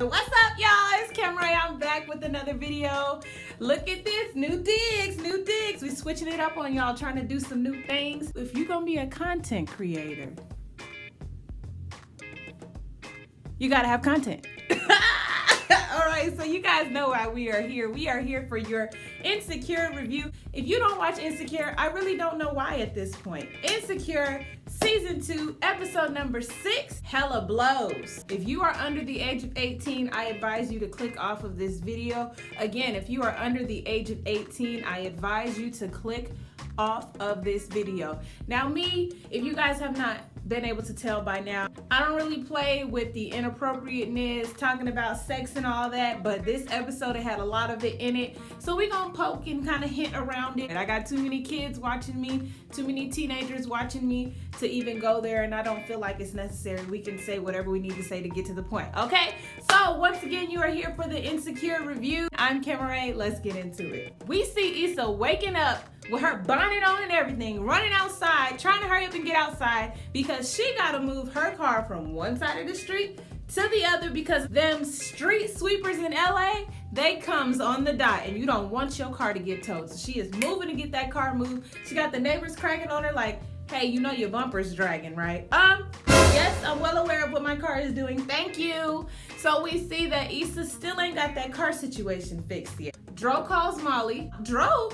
What's up, y'all? It's Kim Ray. I'm back with another video. Look at this, new digs. We switching it up on y'all, trying to do some new things. If you're gonna be a content creator, you gotta have content. All right, so you guys know why we are here. We are here for your Insecure review. If you don't watch Insecure, I really don't know why at this point. Insecure Season 2, episode number 6, Hella Blows. If you are under the age of 18, I advise you to click off of this video. Again, if you are under the age of 18, I advise you to click off of this video. Now me, if you guys have not been able to tell by now, I don't really play with the inappropriateness, talking about sex and all that, but this episode had a lot of it in it, so we're gonna poke and kind of hint around it. I got too many kids watching me, too many teenagers watching me to even go there, and I don't feel like it's necessary. We can say whatever we need to say to get to the point, okay? So once again, you are here for the Insecure review. I'm Kim Ray. Let's get into it. We see Issa waking up with her bonnet on and everything, running outside, trying to hurry up and get outside because she gotta move her car from one side of the street to the other because them street sweepers in LA, they comes on the dot and you don't want your car to get towed. So she is moving to get that car moved. She got the neighbors cracking on her like, hey, you know your bumper's dragging, right? Yes, I'm well aware of what my car is doing. Thank you. So we see that Issa still ain't got that car situation fixed yet. Dro calls Molly. Dro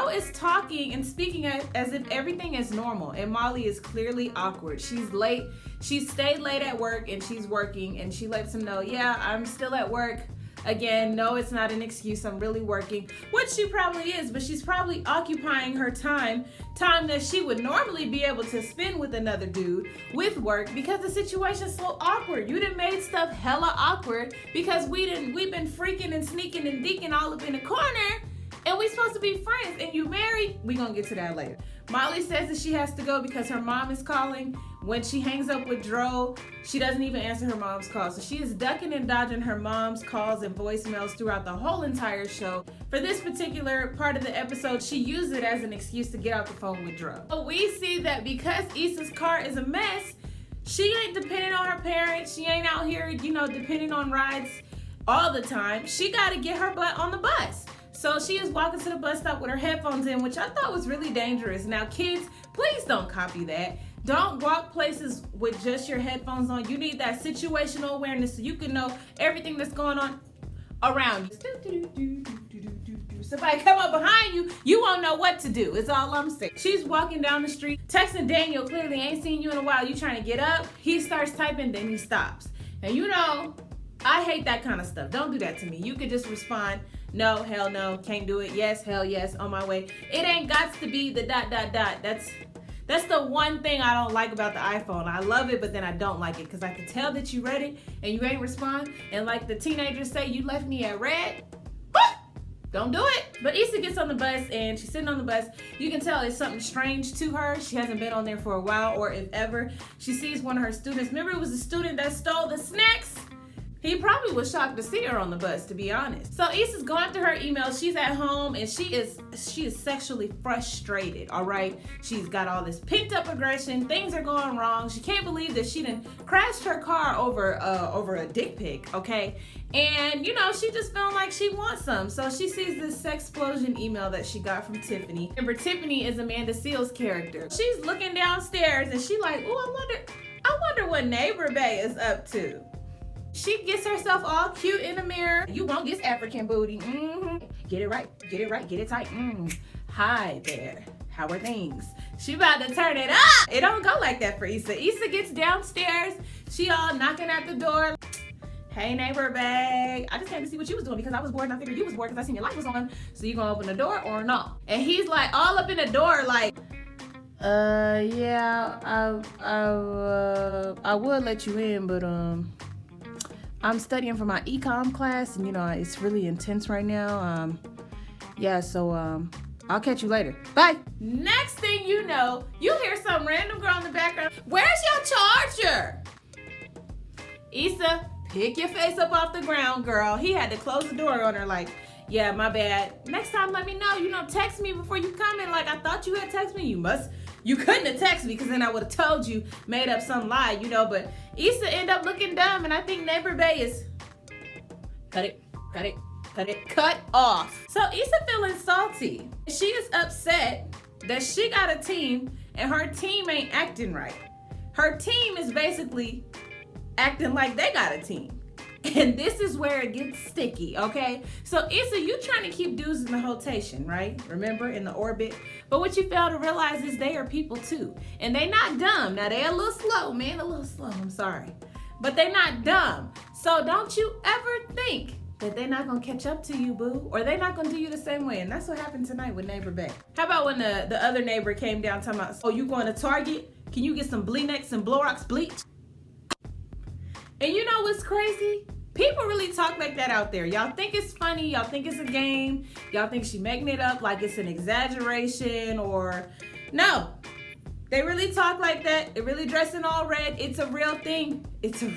is talking and speaking as if everything is normal, and Molly is clearly awkward. She's late. She stayed late at work and she's working, and she lets him know, yeah, I'm still at work. Again, no, it's not an excuse. I'm really working, which she probably is, but she's probably occupying her time that she would normally be able to spend with another dude with work because the situation's so awkward. You done made stuff hella awkward because we've been freaking and sneaking and deaking all up in the corner. And we supposed to be friends, and you married? We gonna get to that later. Molly says that she has to go because her mom is calling. When she hangs up with Dro, she doesn't even answer her mom's call. So she is ducking and dodging her mom's calls and voicemails throughout the whole entire show. For this particular part of the episode, she used it as an excuse to get off the phone with Dro. So we see that because Issa's car is a mess, she ain't depending on her parents. She ain't out here, depending on rides all the time. She gotta get her butt on the bus. So she is walking to the bus stop with her headphones in, which I thought was really dangerous. Now, kids, please don't copy that. Don't walk places with just your headphones on. You need that situational awareness so you can know everything that's going on around you. Somebody come up behind you, you won't know what to do. It's all I'm saying. She's walking down the street, texting Daniel, clearly ain't seen you in a while. You trying to get up. He starts typing, then he stops. And I hate that kind of stuff. Don't do that to me. You could just respond, no, hell no, can't do it. Yes, hell yes, on my way. It ain't got to be the ... That's the one thing I don't like about the iPhone. I love it, but then I don't like it because I can tell that you read it and you ain't respond. And like the teenagers say, you left me at red. Don't do it. But Issa gets on the bus and she's sitting on the bus. You can tell it's something strange to her. She hasn't been on there for a while, or if ever. She sees one of her students. Remember, it was the student that stole the snacks? He probably was shocked to see her on the bus, to be honest. So Issa's going through her emails. She's at home and she is sexually frustrated, all right? She's got all this pent up aggression. Things are going wrong. She can't believe that she done crashed her car over a dick pic, okay? And, she just feeling like she wants some. So she sees this sexplosion email that she got from Tiffany. Remember, Tiffany is Amanda Seales' character. She's looking downstairs and she like, oh, I wonder what Neighbor Bay is up to. She gets herself all cute in the mirror. You won't get African booty. Get it right, get it tight. Hi there, how are things? She about to turn it up. It don't go like that for Issa. Issa gets downstairs. She all knocking at the door. Hey, Neighbor Bag. I just came to see what you was doing because I was bored and I figured you was bored because I seen your light was on. So you gonna open the door or no? And he's like all up in the door like, yeah, I would let you in, but I'm studying for my econ class, and it's really intense right now. I'll catch you later. Bye. Next thing you know, you hear some random girl in the background. Where's your charger? Issa, pick your face up off the ground, girl. He had to close the door on her like, yeah, my bad. Next time, let me know. Text me before you come in. Like, I thought you had texted me. You couldn't have texted me because then I would have told you, made up some lie, but Issa ended up looking dumb, and I think Neighbor Bay is cut off. So Issa feeling salty. She is upset that she got a team and her team ain't acting right. Her team is basically acting like they got a team. And this is where it gets sticky, okay? So Issa, you trying to keep dudes in the rotation, right? Remember, in the orbit? But what you fail to realize is they are people too. And they not dumb. Now, they a little slow, man, a little slow, I'm sorry. But they not dumb. So don't you ever think that they're not gonna catch up to you, boo, or they're not gonna do you the same way. And that's what happened tonight with neighbor Bay. How about when the other neighbor came down talking about, oh, you going to Target? Can you get some Blenex and Clorox bleach? And you know what's crazy? People really talk like that out there. Y'all think it's funny, y'all think it's a game, y'all think she making it up like it's an exaggeration, or no. They really talk like that. They really dress in all red. It's a real thing. It's a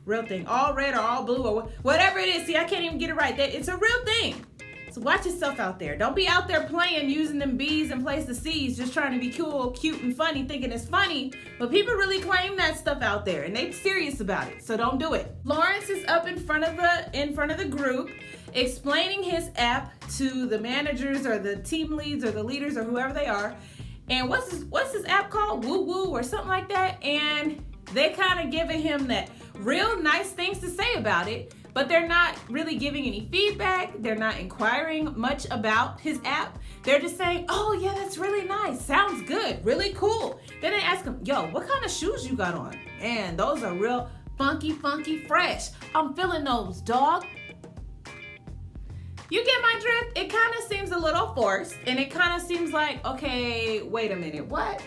real thing. All red or all blue or whatever it is. See, I can't even get it right. It's a real thing. So watch yourself out there. Don't be out there playing, using them B's in place of C's, just trying to be cool, cute, and funny, thinking it's funny. But people really claim that stuff out there, and they serious about it. So don't do it. Lawrence is up in front of the group, explaining his app to the managers or the team leads or the leaders or whoever they are. And what's his app called? Woo Woo or something like that. And they kind of giving him that real nice things to say about it, but they're not really giving any feedback. They're not inquiring much about his app. They're just saying, oh yeah, that's really nice. Sounds good, really cool. Then they ask him, yo, what kind of shoes you got on? And those are real funky, fresh. I'm feeling those, dog. You get my drift? It kind of seems a little forced, and it kind of seems like, okay, wait a minute, what?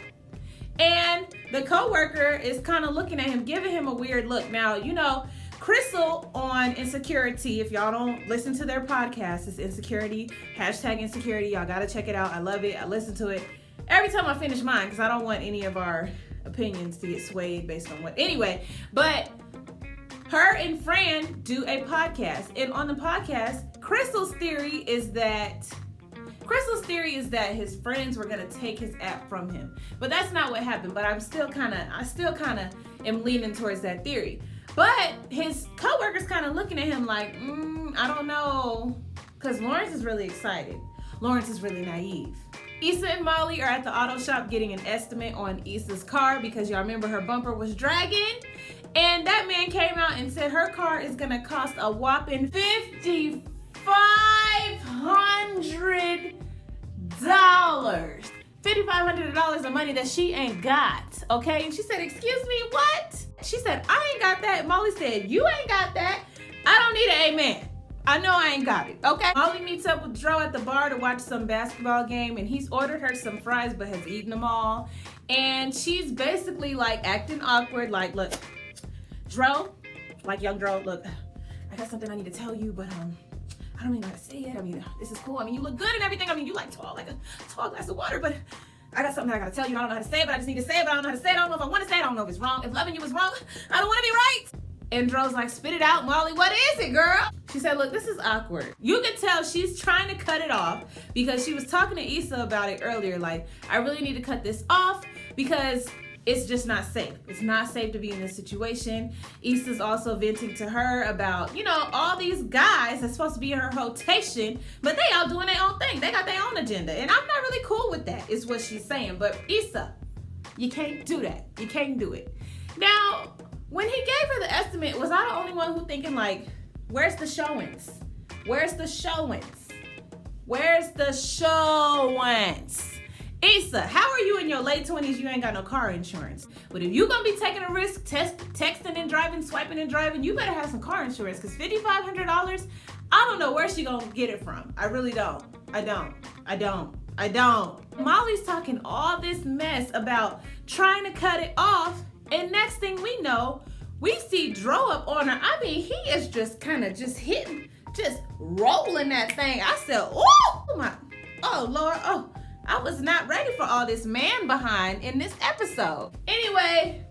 And the coworker is kind of looking at him, giving him a weird look. Now, you know, Crystal on Insecurity, if y'all don't listen to their podcast, it's Insecurity, #Insecurity. Y'all gotta check it out. I love it. I listen to it every time I finish mine because I don't want any of our opinions to get swayed based on what. Anyway, but her and Fran do a podcast. And on the podcast, Crystal's theory is that his friends were gonna take his app from him. But that's not what happened. But I still kind of am leaning towards that theory. But his coworker's kind of looking at him like, I don't know. Because Lawrence is really excited. Lawrence is really naive. Issa and Molly are at the auto shop getting an estimate on Issa's car because y'all remember her bumper was dragging. And that man came out and said her car is going to cost a whopping $5,500. $5,500 of money that she ain't got, okay? And she said, excuse me, what? She said, I ain't got that. Molly said, you ain't got that. I don't need an amen. I know I ain't got it, okay? Molly meets up with Dro at the bar to watch some basketball game, and he's ordered her some fries but has eaten them all. And she's basically like acting awkward, like, look, Dro, like young Dro, look, I got something I need to tell you, but I don't even know how to say it. I mean, this is cool. I mean, you look good and everything. I mean, you like tall, like a tall glass of water, but I got something that I gotta tell you. I don't know how to say it, but I just need to say it, but I don't know how to say it. I don't know if I want to say it. I don't know if it's wrong. If loving you is wrong, I don't want to be right. And Dro's like, spit it out, Molly. What is it, girl? She said, look, this is awkward. You can tell she's trying to cut it off because she was talking to Issa about it earlier. Like, I really need to cut this off because it's just not safe. It's not safe to be in this situation. Issa's also venting to her about, you know, all these guys that's supposed to be in her rotation, but they all doing their own thing. They got their own agenda. And I'm not really cool with that, is what she's saying. But Issa, you can't do that. You can't do it. Now, when he gave her the estimate, was I the only one who thinking like, where's the showings? Where's the showings? Where's the showings? Issa, how are you in your late 20s? You ain't got no car insurance. But if you're going to be taking a risk, texting and driving, swiping and driving, you better have some car insurance because $5,500, I don't know where she going to get it from. I really don't. I don't. Molly's talking all this mess about trying to cut it off. And next thing we know, we see Dro up on her. I mean, he is just kind of just hitting, just rolling that thing. I said, oh Lord, I was not ready for all this man behind in this episode. Anyway,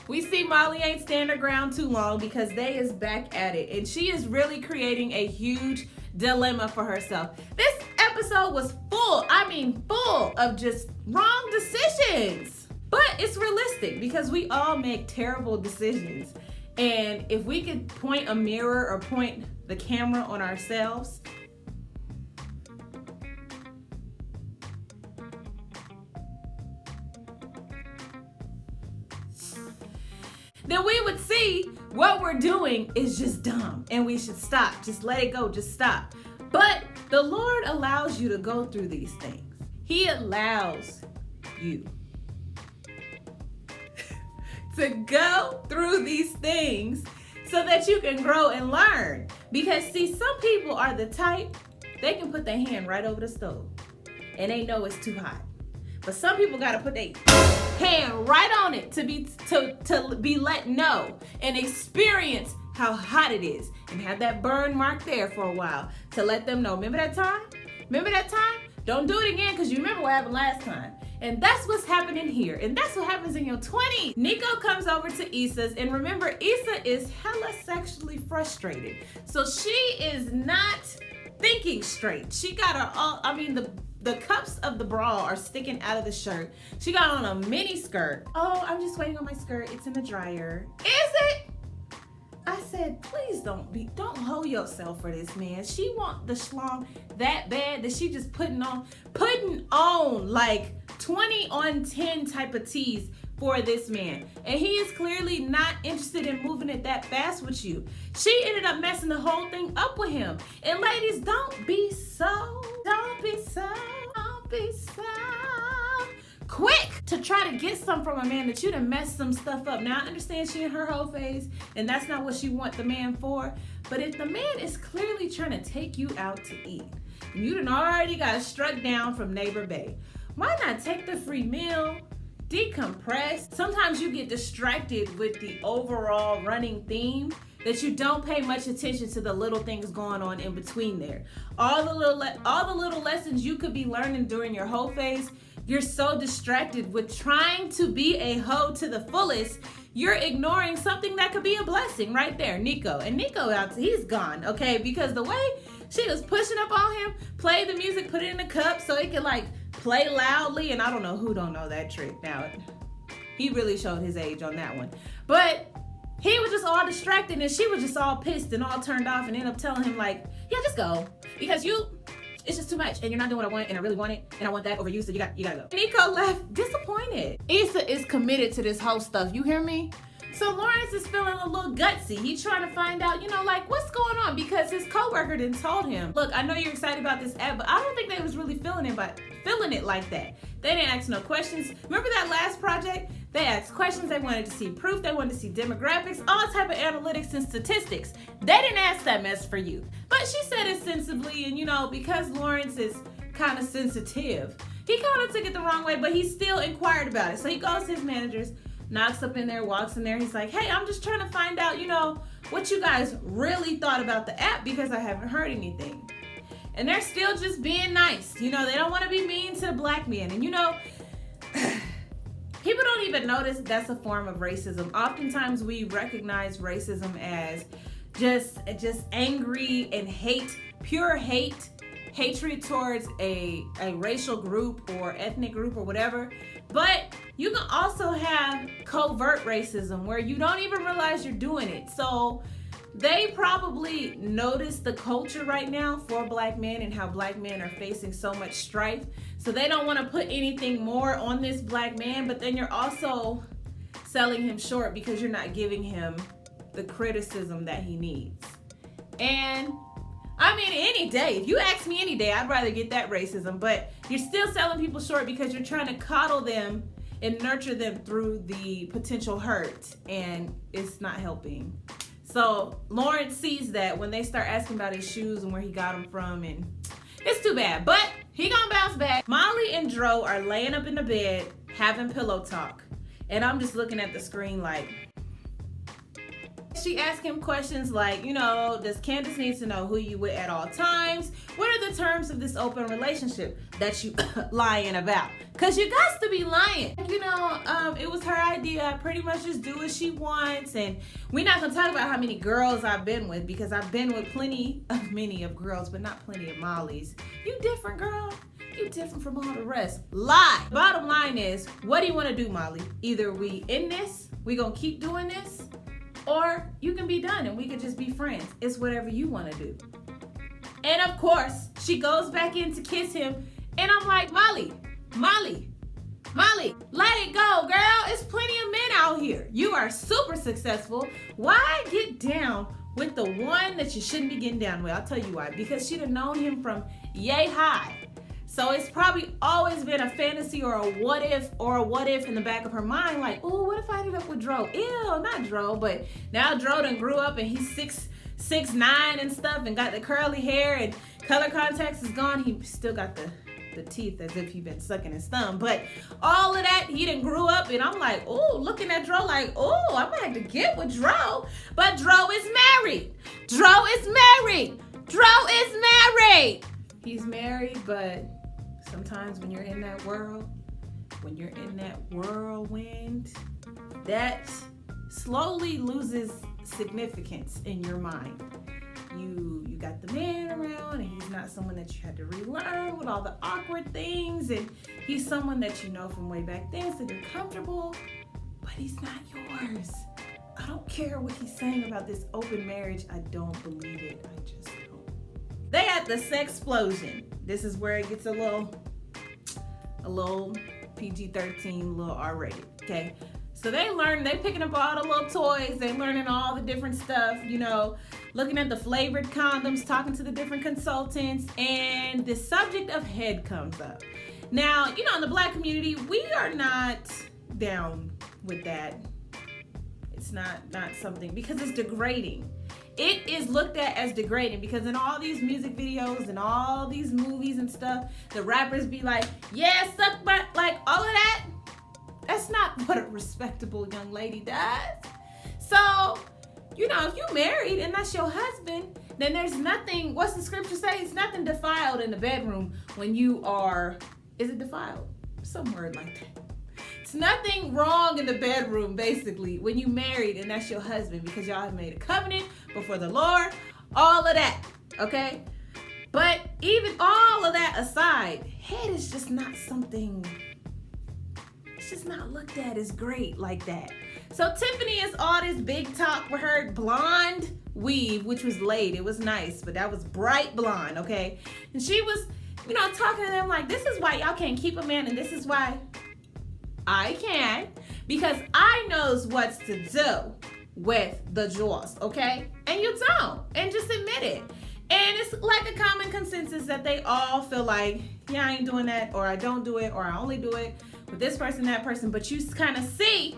we see Molly ain't stand her ground too long because they is back at it. And she is really creating a huge dilemma for herself. This episode was full of just wrong decisions. But it's realistic because we all make terrible decisions. And if we could point a mirror or point the camera on ourselves, then we would see what we're doing is just dumb and we should stop. Just let it go, just stop. But the Lord allows you to go through these things. He allows you to go through these things so that you can grow and learn. Because see, some people are the type, they can put their hand right over the stove and they know it's too hot. But some people gotta put their hand right on it to be let know and experience how hot it is and have that burn mark there for a while to let them know. Remember that time? Remember that time? Don't do it again, because you remember what happened last time. And that's what's happening here. And that's what happens in your 20s. Nico comes over to Issa's, and remember, Issa is hella sexually frustrated. So she is not thinking straight. She got her all, the cups of the bra are sticking out of the shirt. She got on a mini skirt. Oh, I'm just waiting on my skirt. It's in the dryer. Is it? I said, please don't hold yourself for this, man. She want the schlong that bad that she just putting on like 20 on 10 type of tees for this man. And he is clearly not interested in moving it that fast with you. She ended up messing the whole thing up with him. And ladies, don't be so quick to try to get some from a man that you done messed some stuff up. Now I understand she in her whole phase and that's not what she want the man for. But if the man is clearly trying to take you out to eat, and you done already got struck down from Neighbor Bay, why not take the free meal, decompress? Sometimes you get distracted with the overall running theme that you don't pay much attention to the little things going on in between there. All the little lessons you could be learning during your hoe phase, you're so distracted with trying to be a hoe to the fullest, you're ignoring something that could be a blessing right there, Nico. And Nico, he's gone, okay? Because the way she was pushing up on him, play the music, put it in the cup so it could like play loudly, and I don't know who don't know that trick. Now, he really showed his age on that one. But he was just all distracted and she was just all pissed and all turned off and ended up telling him like, yeah, just go. Because it's just too much and you're not doing what I want and I really want it and I want that over you, so you gotta go. Nico left disappointed. Issa is committed to this whole stuff, you hear me? So Lawrence is feeling a little gutsy. He's trying to find out, like what's going on, because his coworker didn't told him, look, I know you're excited about this ad, but I don't think they was really feeling it like that. They didn't ask no questions. Remember that last project? They asked questions, they wanted to see proof, they wanted to see demographics, all type of analytics and statistics. They didn't ask that mess for you. But she said it sensibly, and because Lawrence is kind of sensitive, he kind of took it the wrong way, but he still inquired about it. So he goes to his managers, knocks up in there, walks in there, he's like, hey, I'm just trying to find out, what you guys really thought about the app, because I haven't heard anything. And they're still just being nice. They don't want to be mean to the black men. And people don't even notice that's a form of racism. Oftentimes we recognize racism as just angry and hate, pure hatred towards a racial group or ethnic group or whatever. But you can also have covert racism where you don't even realize you're doing it. So they probably notice the culture right now for black men and how black men are facing so much strife. So they don't want to put anything more on this black man, but then you're also selling him short because you're not giving him the criticism that he needs. And any day, if you ask me any day, I'd rather get that racism, but you're still selling people short because you're trying to coddle them and nurture them through the potential hurt, and it's not helping. So Lawrence sees that when they start asking about his shoes and where he got them from, and it's too bad, but he gonna bounce back. Molly and Dro are laying up in the bed having pillow talk, and I'm just looking at the screen like, she asked him questions like, does Candace need to know who you with at all times? What are the terms of this open relationship that you lying about? Because you got to be lying. It was her idea. I pretty much just do what she wants. And we're not going to talk about how many girls I've been with, because I've been with many of girls, but not plenty of Molly's. You different, girl. You different from all the rest. Lie. Bottom line is, what do you want to do, Molly? Either we in this, we going to keep doing this, or you can be done and we could just be friends. It's whatever you want to do. And of course, she goes back in to kiss him, and I'm like, Molly, let it go, girl. It's plenty of men out here. You are super successful. Why get down with the one that you shouldn't be getting down with? I'll tell you why. Because she'd have known him from yay high. So it's probably always been a fantasy or a what if in the back of her mind, like, oh, what if I ended up with Dro? Ew, not Dro, but now Dro done grew up and he's 6'9" and stuff and got the curly hair and color contacts is gone. He still got the teeth as if he'd been sucking his thumb. But all of that, he done grew up, and I'm like, oh, looking at Dro like, oh, I'm gonna have to get with Dro. But Dro is married. He's married, but sometimes when you're in that world, when you're in that whirlwind, that slowly loses significance in your mind. You got the man around, and he's not someone that you had to relearn with all the awkward things, and he's someone that you know from way back then, so you're comfortable, but he's not yours. I don't care what he's saying about this open marriage. I don't believe it. I just don't. They had the sex explosion. This is where it gets a little PG-13, a little R-rated, okay? So they picking up all the little toys, they learning all the different stuff, you know, looking at the flavored condoms, talking to the different consultants, and the subject of head comes up. Now, you know, in the Black community, we are not down with that. It's not something, because it's degrading. It is looked at as degrading, because in all these music videos and all these movies and stuff, the rappers be like, yeah, suck my, like all of that. That's not what a respectable young lady does. So, you know, if you're married and that's your husband, then there's nothing, what's the scripture say? It's nothing defiled in the bedroom when you are, is it defiled? Some word like that. It's nothing wrong in the bedroom, basically, when you married and that's your husband, because y'all have made a covenant before the Lord, all of that, okay? But even all of that aside, head is just not something, it's just not looked at as great like that. So Tiffany is all this big talk with her blonde weave, which was laid. It was nice, but that was bright blonde, okay? And she was, you know, talking to them like, this is why y'all can't keep a man, and this is why I can, because I knows what's to do with the jaws, okay? And you don't, and just admit it. And it's like a common consensus that they all feel like, yeah, I ain't doing that, or I don't do it, or I only do it with this person, that person. But you kind of see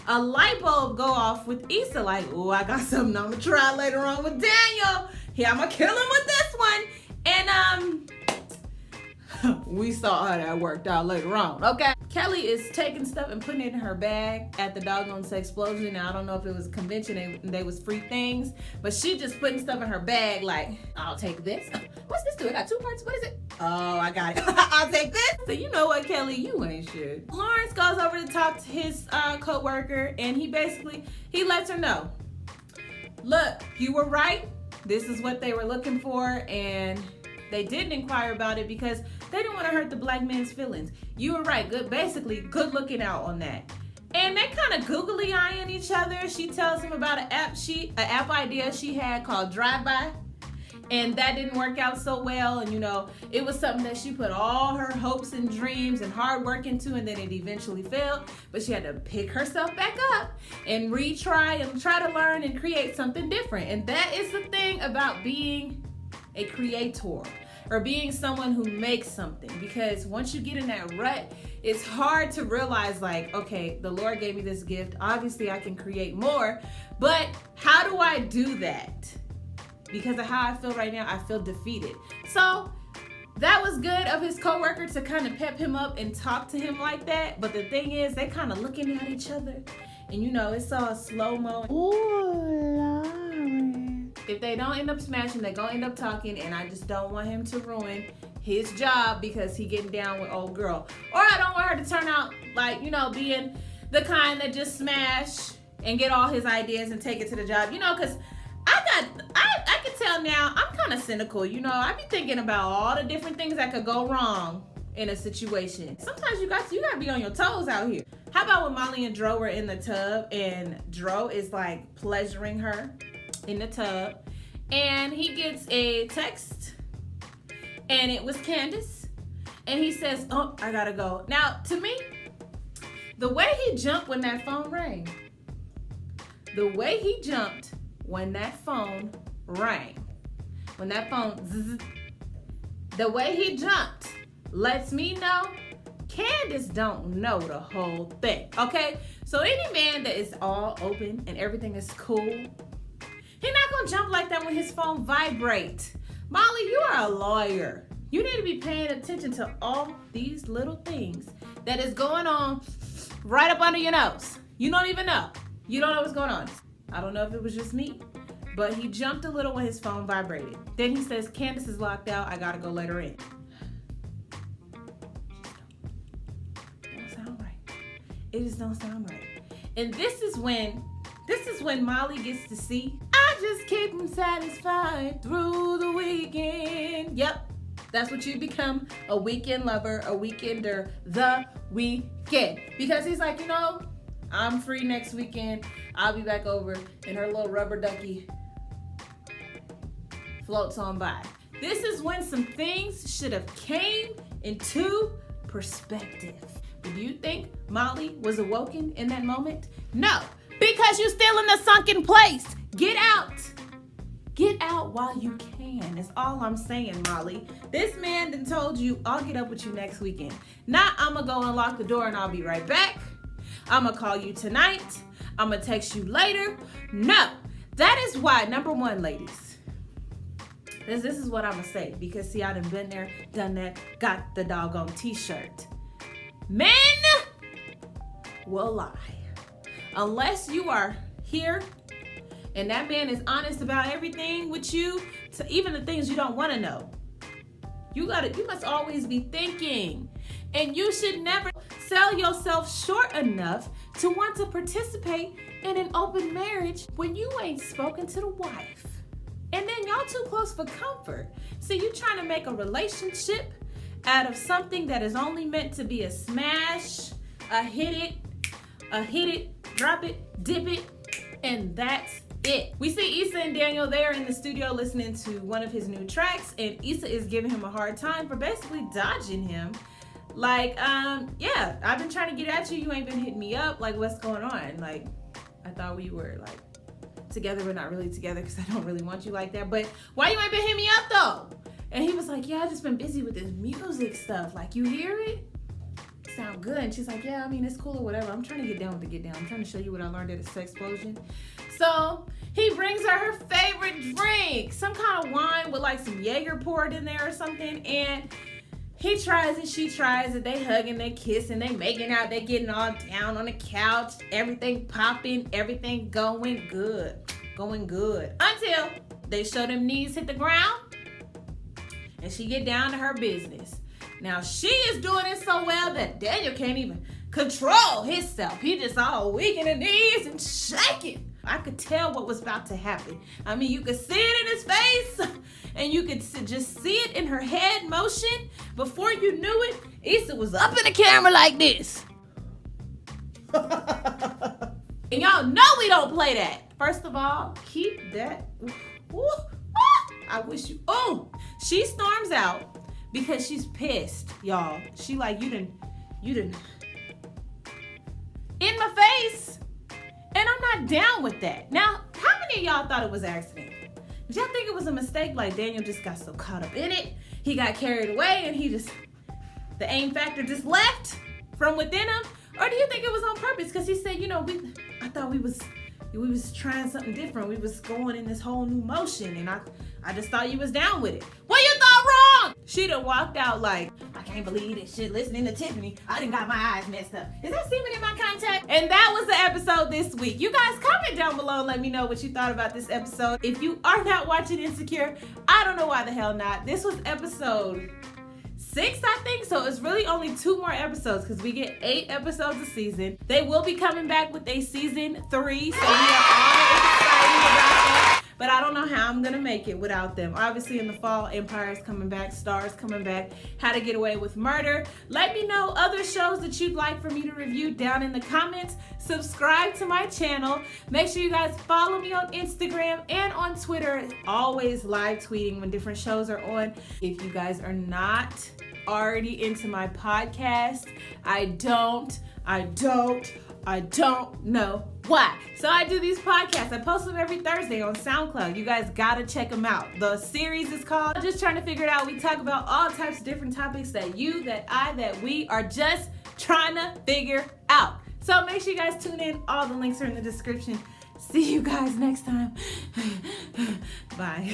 a light bulb go off with Issa, like, oh, I got something I'm gonna try later on with Daniel. Yeah, I'm gonna kill him with this one. And we saw how that worked out later on, okay? Kelly is taking stuff and putting it in her bag at the doggone sex explosion. Now, I don't know if it was a convention and they was free things, but she just putting stuff in her bag like, I'll take this. What's this do? It got two parts. What is it? Oh, I got it. I'll take this. So you know what, Kelly? You ain't shit. Lawrence goes over to talk to his co-worker, and he lets her know, look, you were right. This is what they were looking for, and they didn't inquire about it because they didn't want to hurt the black man's feelings. You were right. Good looking out on that. And they kind of googly eyeing each other. She tells him about an app idea she had called Drive-By. And that didn't work out so well. And, you know, it was something that she put all her hopes and dreams and hard work into, and then it eventually failed. But she had to pick herself back up and retry and try to learn and create something different. And that is the thing about being a creator, or being someone who makes something, because once you get in that rut, it's hard to realize, like, okay, the Lord gave me this gift, obviously I can create more, but how do I do that? Because of how I feel right now, I feel defeated. So that was good of his coworker to kind of pep him up and talk to him like that. But the thing is, they kind of looking at each other, and you know, it's all slow-mo. Ooh, if they don't end up smashing, they're gonna end up talking, and I just don't want him to ruin his job because he getting down with old girl. Or I don't want her to turn out like, you know, being the kind that just smash and get all his ideas and take it to the job, you know, because I can tell now I'm kind of cynical, you know. I be thinking about all the different things that could go wrong in a situation. Sometimes you gotta be on your toes out here. How about when Molly and Dro were in the tub and Dro is like pleasuring her in the tub, and he gets a text and it was Candace, and he says, "Oh, I gotta go." Now, to me, the way he jumped when that phone rang, the way he jumped when that phone rang, when that phone zzz, the way he jumped lets me know Candace don't know the whole thing, okay? So any man that is all open and everything is cool, he's not gonna jump like that when his phone vibrate. Molly, you are a lawyer. You need to be paying attention to all these little things that is going on right up under your nose. You don't even know. You don't know what's going on. I don't know if it was just me, but he jumped a little when his phone vibrated. Then he says, Candace is locked out. I gotta go let her in. Don't sound right. It just don't sound right. And this is when Molly gets to see, I just keep him satisfied through the weekend. Yep. That's what you become, a weekend lover, a weekender, the weekend. Because he's like, you know, I'm free next weekend. I'll be back over, and her little rubber ducky floats on by. This is when some things should have came into perspective. But do you think Molly was awoken in that moment? No, because you're still in the sunken place. Get out. Get out while you can, is all I'm saying, Molly. This man done told you, I'll get up with you next weekend. Now I'm going to go unlock the door and I'll be right back. I'm going to call you tonight. I'm going to text you later. No, that is why, number one, ladies, this is what I'm going to say. Because, see, I done been there, done that, got the doggone t-shirt. Men will lie. Unless you are here and that man is honest about everything with you, to even the things you don't want to know. You must always be thinking. And you should never sell yourself short enough to want to participate in an open marriage when you ain't spoken to the wife. And then y'all too close for comfort. So you trying to make a relationship out of something that is only meant to be a smash, a hit it, drop it, dip it, and that's it. We see Issa and Daniel there in the studio listening to one of his new tracks, and Issa is giving him a hard time for basically dodging him. Like, yeah, I've been trying to get at you. You ain't been hitting me up. Like, what's going on? Like, I thought we were like together, but not really together because I don't really want you like that. But why you ain't been hitting me up though? And he was like, yeah, I just been busy with this music stuff. Like, you hear it? Sound good. And she's like, yeah, I mean, it's cool or whatever. I'm trying to get down with the get down. I'm trying to show you what I learned at a sex explosion. So he brings her favorite drink, some kind of wine with like some Jaeger poured in there or something. And he tries it, she tries it. They hugging, they kissing, they making out, they getting all down on the couch. Everything popping, everything going good. Until they show them knees hit the ground and she get down to her business. Now she is doing it so well that Daniel can't even control himself. He just all weak in the knees and shaking. I could tell what was about to happen. I mean, you could see it in his face and you could just see it in her head motion. Before you knew it, Issa was up in the camera like this. And y'all know we don't play that. First of all, keep that. I wish you, she storms out because she's pissed, y'all. She like, you done in my face. And I'm not down with that. Now, how many of y'all thought it was an accident? Did y'all think it was a mistake? Like Daniel just got so caught up in it. He got carried away and the aim factor just left from within him? Or do you think it was on purpose? Because he said, you know, I thought we was trying something different. We was going in this whole new motion and I just thought you was down with it. Well, you thought wrong. She done walked out like, I can't believe this shit. Listening to Tiffany, I done got my eyes messed up. Is that semen in my contact? And that was the episode this week. You guys comment down below and let me know what you thought about this episode. If you are not watching Insecure, I don't know why the hell not. This was episode 6, I think. So it's really only 2 more episodes because we get 8 episodes a season. They will be coming back with a season 3. So we are all excited about that. but I don't know how I'm gonna make it without them. Obviously in the fall, Empire's coming back, Star's coming back, How to Get Away with Murder. Let me know other shows that you'd like for me to review down in the comments. Subscribe to my channel. Make sure you guys follow me on Instagram and on Twitter. Always live tweeting when different shows are on. If you guys are not already into my podcast, I don't know why. So I do these podcasts. I post them every Thursday on SoundCloud. You guys gotta check them out. The series is called Just Trying to Figure It Out. We talk about all types of different topics that you, that I, that we are just trying to figure out. So make sure you guys tune in. All the links are in the description. See you guys next time. Bye.